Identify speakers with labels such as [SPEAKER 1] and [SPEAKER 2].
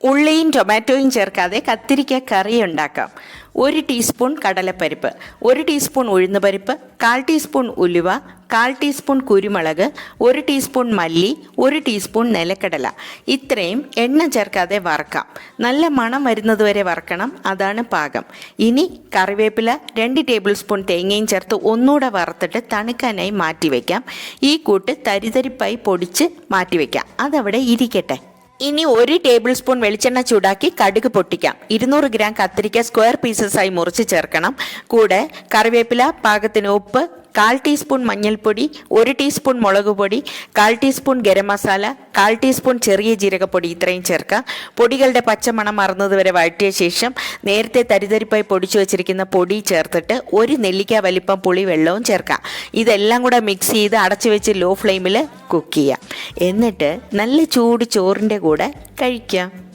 [SPEAKER 1] ഉള്ളിയും ടൊമാറ്റോയും ചേർക്കാതെ കത്തിരിക്ക കറി ഉണ്ടാക്കാം. 1 ടീസ്പൂൺ കടലപ്പരിപ്പ്, 1 ടീസ്പൂൺ ഉഴുന്നുപരിപ്പ്, 1/4 ടീസ്പൂൺ ഉലുവ, 1/4 ടീസ്പൂൺ കുരുമുളക്, 1 ടീസ്പൂൺ മല്ലി, 1 ടീസ്പൂൺ നിലക്കടല. ഇത്രയും എണ്ണ ചേർക്കാതെ വറക്കാം. നല്ല മണം വരുന്നതുവരെ വറക്കണം, അതാണ് പാകം. ഇനി കറിവേപ്പില, 2 ടേബിൾ സ്പൂൺ തേങ്ങയും ചേർത്ത് ഒന്നുകൂടെ വറുത്തിട്ട് തണുക്കാനായി മാറ്റിവെക്കാം. ഈ കൂട്ട് തരിതരിപ്പായി പൊടിച്ച് മാറ്റിവെക്കാം, അതവിടെ ഇരിക്കട്ടെ. ഇനി 1 ടേബിൾ സ്പൂൺ വെളിച്ചെണ്ണ ചൂടാക്കി കടുക് പൊട്ടിക്കാം. 200 ഗ്രാം കത്തിരിക്ക സ്ക്വയർ പീസസായി മുറിച്ച് ചേർക്കണം. കൂടെ കറിവേപ്പില, പാകത്തിന് ഉപ്പ്, 1/4 ടീസ്പൂൺ മഞ്ഞൾപ്പൊടി, 1 ടീസ്പൂൺ മുളക് പൊടി, 1/4 ടീസ്പൂൺ ഗരം മസാല, 1/4 ടീസ്പൂൺ ചെറിയ ജീരകപ്പൊടി ഇത്രയും ചേർക്കാം. പൊടികളുടെ പച്ചമണം മറന്നതുവരെ വഴറ്റിയ ശേഷം നേരത്തെ തരിതരിപ്പായി പൊടിച്ചു വച്ചിരിക്കുന്ന പൊടി ചേർത്തിട്ട് 1 നെല്ലിക്ക വലിപ്പം പുളി വെള്ളവും ചേർക്കാം. ഇതെല്ലാം കൂടെ മിക്സ് ചെയ്ത് അടച്ചു വെച്ച് ലോ ഫ്ലെയിമിൽ കുക്ക് ചെയ്യാം. എന്നിട്ട് നല്ല ചൂട് ചോറിൻ്റെ കൂടെ കഴിക്കാം.